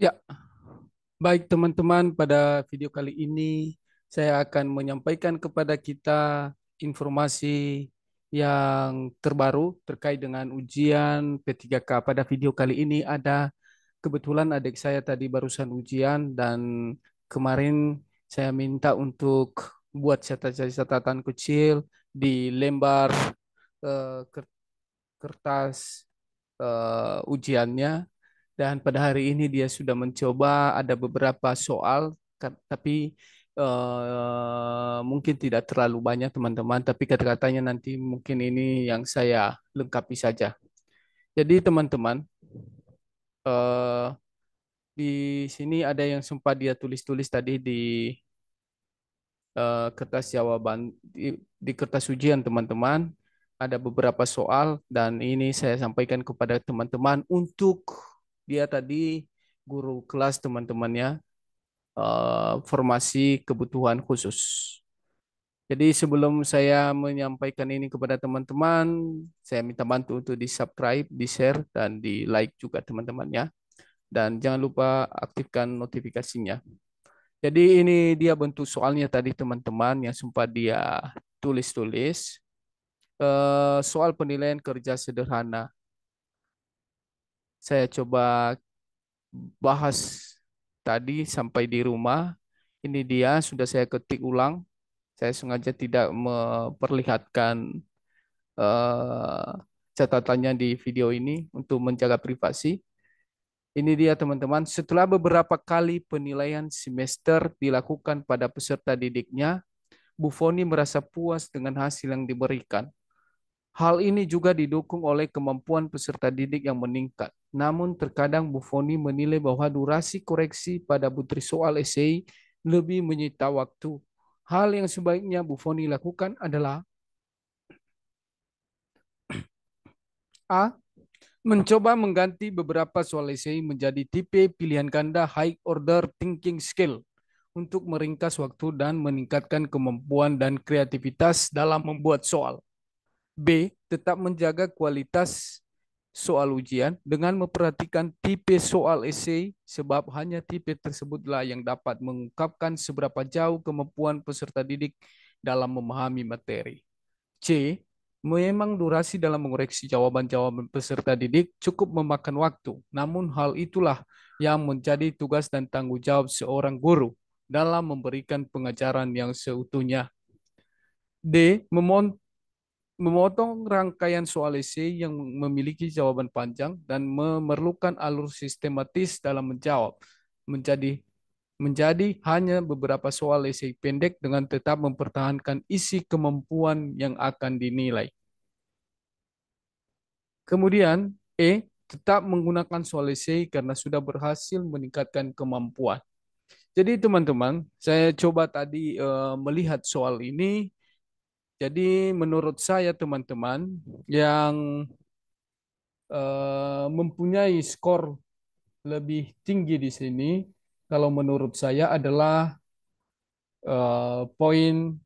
Ya, baik teman-teman, pada video kali ini saya akan menyampaikan kepada kita informasi yang terbaru terkait dengan ujian P3K. Pada video kali ini ada kebetulan adik saya tadi barusan ujian dan kemarin saya minta untuk buat catatan-catatan kecil di lembar kertas ujiannya dan pada hari ini dia sudah mencoba ada beberapa soal tapi mungkin tidak terlalu banyak teman-teman tapi kata-katanya nanti mungkin ini yang saya lengkapi saja. Jadi teman-teman eh, di sini ada yang sempat dia tulis-tulis tadi di kertas jawaban di kertas ujian teman-teman ada beberapa soal dan ini saya sampaikan kepada teman-teman untuk dia tadi guru kelas teman-temannya formasi kebutuhan khusus. Jadi sebelum saya menyampaikan ini kepada teman-teman, saya minta bantu untuk di-subscribe, di-share, dan di-like juga teman-temannya. Dan jangan lupa aktifkan notifikasinya. Jadi ini dia bentuk soalnya tadi teman-teman yang sempat dia tulis-tulis. Soal penilaian kerja sederhana. Saya coba bahas tadi sampai di rumah. Ini dia sudah saya ketik ulang. Saya sengaja tidak memperlihatkan eh, catatannya di video ini untuk menjaga privasi. Ini dia teman-teman, setelah beberapa kali penilaian semester dilakukan pada peserta didiknya, Bu Foni merasa puas dengan hasil yang diberikan. Hal ini juga didukung oleh kemampuan peserta didik yang meningkat. Namun terkadang Bu Foni menilai bahwa durasi koreksi pada butri soal esai lebih menyita waktu. Hal yang sebaiknya Bu Foni lakukan adalah A. Mencoba mengganti beberapa soal esai menjadi tipe pilihan ganda high order thinking skill untuk meringkas waktu dan meningkatkan kemampuan dan kreativitas dalam membuat soal. B. Tetap menjaga kualitas soal ujian dengan memperhatikan tipe soal esai sebab hanya tipe tersebutlah yang dapat mengungkapkan seberapa jauh kemampuan peserta didik dalam memahami materi. C. Memang durasi dalam mengoreksi jawaban-jawaban peserta didik cukup memakan waktu, namun hal itulah yang menjadi tugas dan tanggung jawab seorang guru dalam memberikan pengajaran yang seutuhnya. D. Memotong rangkaian soal esai yang memiliki jawaban panjang dan memerlukan alur sistematis dalam menjawab menjadi menjadi hanya beberapa soal esai pendek dengan tetap mempertahankan isi kemampuan yang akan dinilai. Kemudian tetap menggunakan soal esai karena sudah berhasil meningkatkan kemampuan. Jadi teman-teman, saya coba tadi melihat soal ini. Jadi menurut saya teman-teman yang mempunyai skor lebih tinggi di sini, kalau menurut saya adalah poin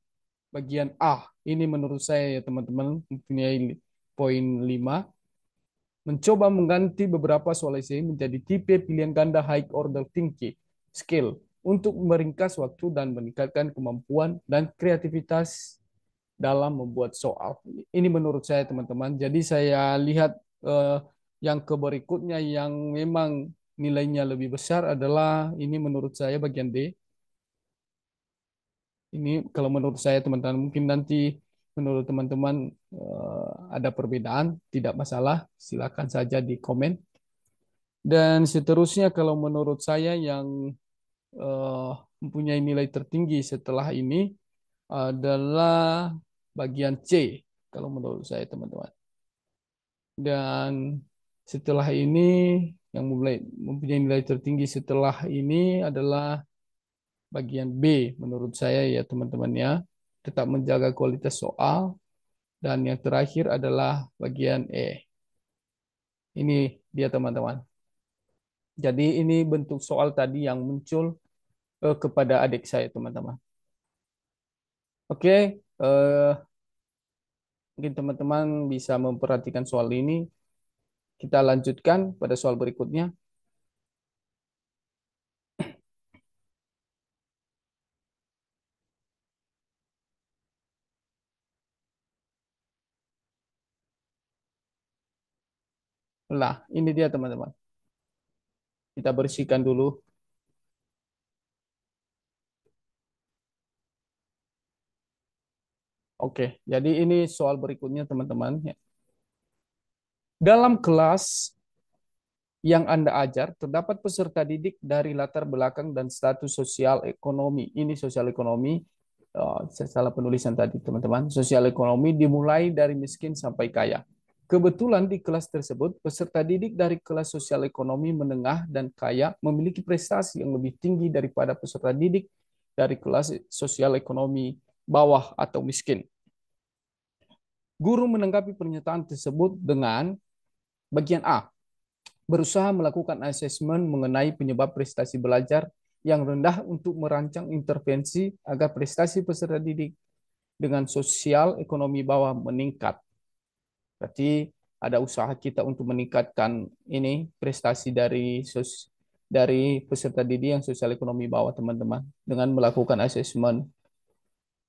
bagian A. Ini menurut saya ya teman-teman mempunyai poin 5. Mencoba mengganti beberapa soal esai menjadi tipe pilihan ganda high order thinking skill untuk meringkas waktu dan meningkatkan kemampuan dan kreativitas dalam membuat soal. Ini menurut saya teman-teman. Jadi saya lihat eh, yang ke berikutnya yang memang nilainya lebih besar adalah ini menurut saya bagian D. Ini kalau menurut saya teman-teman mungkin nanti menurut teman-teman ada perbedaan, tidak masalah, silakan saja di komen. Dan seterusnya kalau menurut saya yang eh, mempunyai nilai tertinggi setelah ini adalah bagian C kalau menurut saya teman-teman. Dan setelah ini yang mulai mempunyai nilai tertinggi setelah ini adalah bagian B menurut saya ya teman-teman ya. Tetap menjaga kualitas soal dan yang terakhir adalah bagian E. Ini dia teman-teman. Jadi ini bentuk soal tadi yang muncul kepada adik saya teman-teman. Oke, mungkin teman-teman bisa memperhatikan soal ini. Kita lanjutkan pada soal berikutnya. Nah, ini dia teman-teman. Kita bersihkan dulu. Oke, jadi ini soal berikutnya teman-teman. Dalam kelas yang Anda ajar, terdapat peserta didik dari latar belakang dan status sosial ekonomi. Ini sosial ekonomi, saya salah penulisan tadi teman-teman. Sosial ekonomi dimulai dari miskin sampai kaya. Kebetulan di kelas tersebut, peserta didik dari kelas sosial ekonomi menengah dan kaya memiliki prestasi yang lebih tinggi daripada peserta didik dari kelas sosial ekonomi bawah atau miskin. Guru menanggapi pernyataan tersebut dengan bagian A, berusaha melakukan asesmen mengenai penyebab prestasi belajar yang rendah untuk merancang intervensi agar prestasi peserta didik dengan sosial ekonomi bawah meningkat. Berarti ada usaha kita untuk meningkatkan ini prestasi dari peserta didik yang sosial ekonomi bawah teman-teman dengan melakukan asesmen.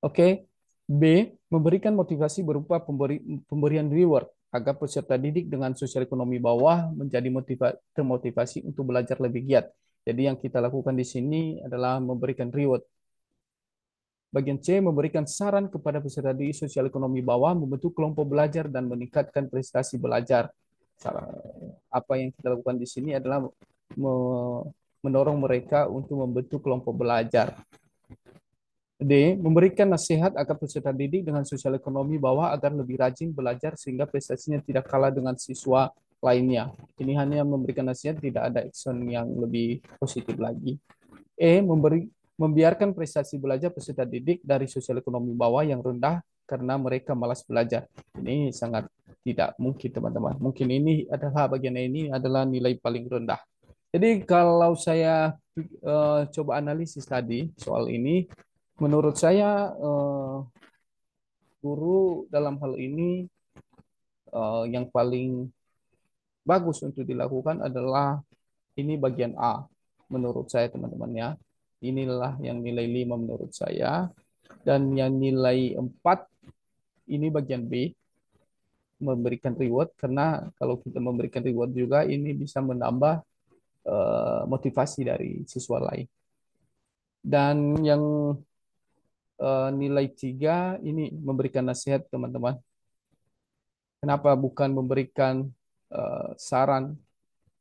Oke. B, memberikan motivasi berupa pemberian reward agar peserta didik dengan sosial ekonomi bawah menjadi termotivasi untuk belajar lebih giat. Jadi yang kita lakukan di sini adalah memberikan reward. Bagian C, memberikan saran kepada peserta didik sosial ekonomi bawah membentuk kelompok belajar dan meningkatkan prestasi belajar. Apa yang kita lakukan di sini adalah mendorong mereka untuk membentuk kelompok belajar. D. Memberikan nasihat agar peserta didik dengan sosial ekonomi bawah agar lebih rajin belajar sehingga prestasinya tidak kalah dengan siswa lainnya. Ini hanya memberikan nasihat, tidak ada action yang lebih positif lagi. E. Membiarkan prestasi belajar peserta didik dari sosial ekonomi bawah yang rendah karena mereka malas belajar. Ini sangat tidak mungkin, teman-teman. Mungkin ini adalah bagian ini adalah nilai paling rendah. Jadi kalau saya coba analisis tadi soal ini, menurut saya guru dalam hal ini yang paling bagus untuk dilakukan adalah ini bagian A menurut saya teman-teman ya. Inilah yang nilai 5 menurut saya. Dan yang nilai 4 ini bagian B, memberikan reward. Karena kalau kita memberikan reward juga ini bisa menambah motivasi dari siswa lain. Dan yang nilai 3 ini memberikan nasihat teman-teman. Kenapa bukan memberikan saran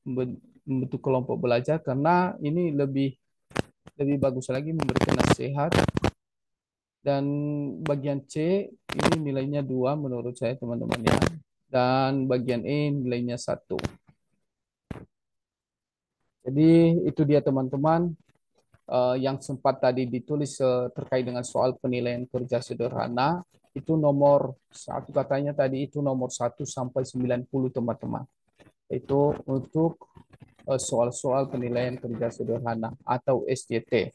membentuk kelompok belajar? Karena ini lebih lebih bagus lagi memberikan nasihat. Dan bagian C ini nilainya 2 menurut saya teman-teman ya. Dan bagian E nilainya 1. Jadi itu dia teman-teman yang sempat tadi ditulis terkait dengan soal penilaian kerja sederhana. Itu nomor 1 katanya tadi itu nomor 1 sampai 90 teman-teman. Itu untuk soal-soal penilaian kerja sederhana atau SJT.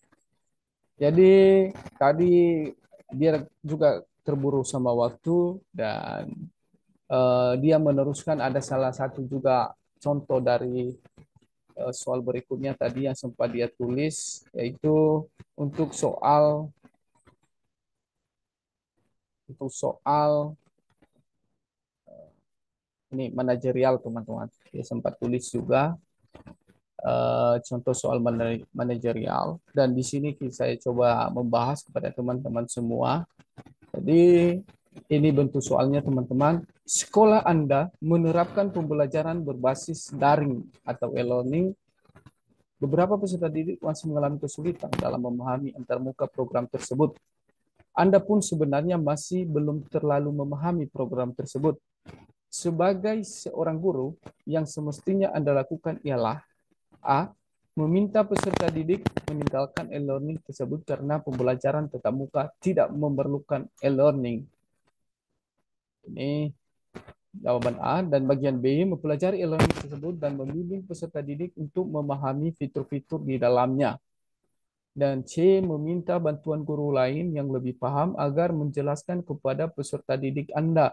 Jadi tadi dia juga terburu sama waktu dan dia meneruskan ada salah satu juga contoh dari soal berikutnya tadi yang sempat dia tulis yaitu untuk soal ini manajerial teman-teman. Dia sempat tulis juga contoh soal manajerial dan di sini saya coba membahas kepada teman-teman semua. Jadi ini bentuk soalnya teman-teman. Sekolah Anda menerapkan pembelajaran berbasis daring atau e-learning. Beberapa peserta didik masih mengalami kesulitan dalam memahami antarmuka program tersebut. Anda pun sebenarnya masih belum terlalu memahami program tersebut. Sebagai seorang guru, yang semestinya Anda lakukan ialah A. Meminta peserta didik meninggalkan e-learning tersebut karena pembelajaran tatap muka tidak memerlukan e-learning. Ini jawaban A. Dan bagian B, mempelajari e-learning tersebut dan membimbing peserta didik untuk memahami fitur-fitur di dalamnya. Dan C, meminta bantuan guru lain yang lebih paham agar menjelaskan kepada peserta didik Anda.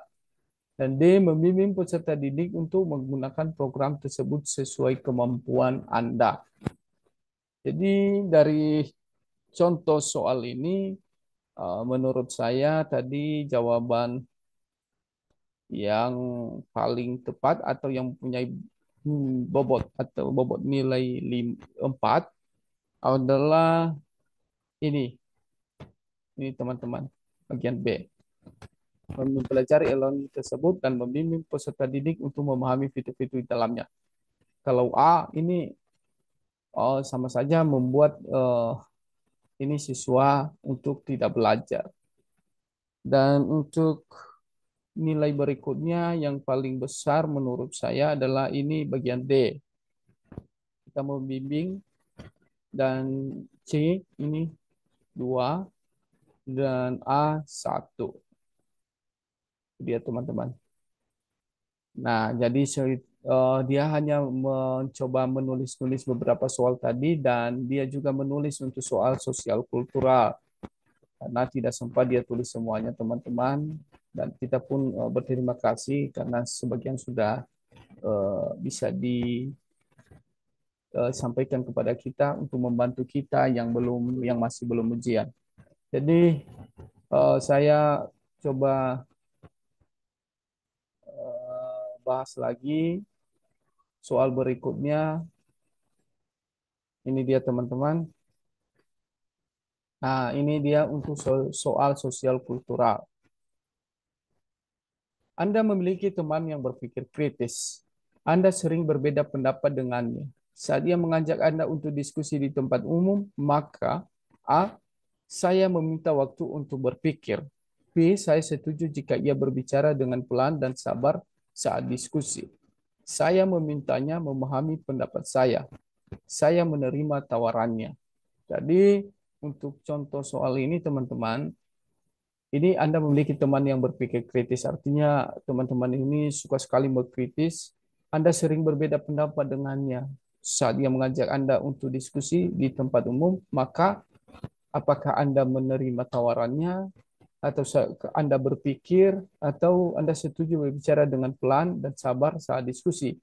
Dan D, membimbing peserta didik untuk menggunakan program tersebut sesuai kemampuan Anda. Jadi dari contoh soal ini, menurut saya tadi jawaban yang paling tepat atau yang punya bobot atau bobot nilai 4 adalah ini. Ini teman-teman, bagian B. Mempelajari e-learning tersebut dan membimbing peserta didik untuk memahami fitur-fitur di dalamnya. Kalau A ini sama saja membuat ini siswa untuk tidak belajar. Dan untuk nilai berikutnya yang paling besar menurut saya adalah ini bagian D. Kita membimbing dan C ini 2 dan A 1. Dia teman-teman. Nah, jadi dia hanya mencoba menulis-nulis beberapa soal tadi dan dia juga menulis untuk soal sosial kultural. Karena tidak sempat dia tulis semuanya teman-teman dan kita pun berterima kasih karena sebagian sudah bisa disampaikan kepada kita untuk membantu kita yang masih belum ujian. Jadi saya coba bahas lagi soal berikutnya. Ini dia teman-teman. Nah, ini dia untuk soal sosial kultural. Anda memiliki teman yang berpikir kritis. Anda sering berbeda pendapat dengannya. Saat dia mengajak Anda untuk diskusi di tempat umum, maka A. Saya meminta waktu untuk berpikir. B. Saya setuju jika ia berbicara dengan pelan dan sabar saat diskusi. Saya memintanya memahami pendapat saya. Saya menerima tawarannya. Jadi, untuk contoh soal ini, teman-teman, ini Anda memiliki teman yang berpikir kritis, artinya teman-teman ini suka sekali berkritis. Anda sering berbeda pendapat dengannya. Saat dia mengajak Anda untuk diskusi di tempat umum, maka apakah Anda menerima tawarannya, atau Anda berpikir, atau Anda setuju berbicara dengan pelan dan sabar saat diskusi,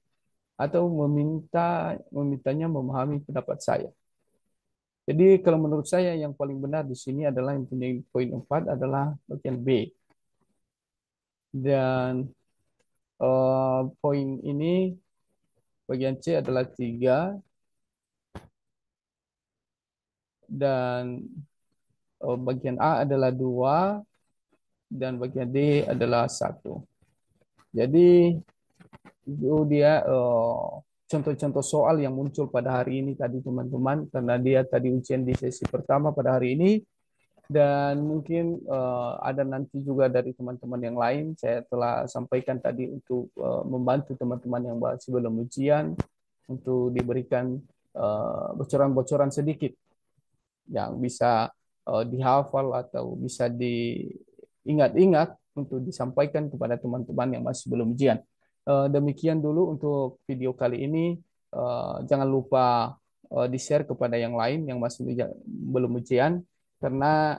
atau memintanya memahami pendapat saya. Jadi kalau menurut saya yang paling benar di sini adalah yang punya poin 4 adalah bagian B. Dan poin ini bagian C adalah 3 dan bagian A adalah 2 dan bagian D adalah 1. Jadi itu dia contoh-contoh soal yang muncul pada hari ini tadi teman-teman, karena dia tadi ujian di sesi pertama pada hari ini. Dan mungkin ada nanti juga dari teman-teman yang lain. Saya telah sampaikan tadi untuk membantu teman-teman yang masih belum ujian untuk diberikan bocoran-bocoran sedikit yang bisa dihafal atau bisa diingat-ingat untuk disampaikan kepada teman-teman yang masih belum ujian. Demikian dulu untuk video kali ini. Jangan lupa di-share kepada yang lain yang masih belum ujian, karena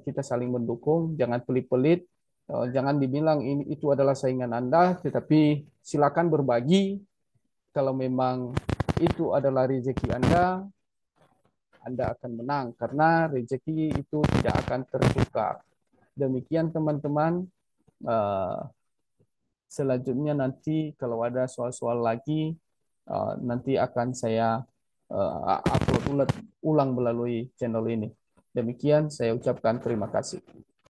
kita saling mendukung. Jangan pelit-pelit, jangan dibilang ini itu adalah saingan Anda, tetapi silakan berbagi. Kalau memang itu adalah rezeki Anda akan menang, karena rezeki itu tidak akan tertukar. Demikian teman-teman. Selanjutnya nanti kalau ada soal-soal lagi, nanti akan saya upload ulang melalui channel ini. Demikian saya ucapkan terima kasih.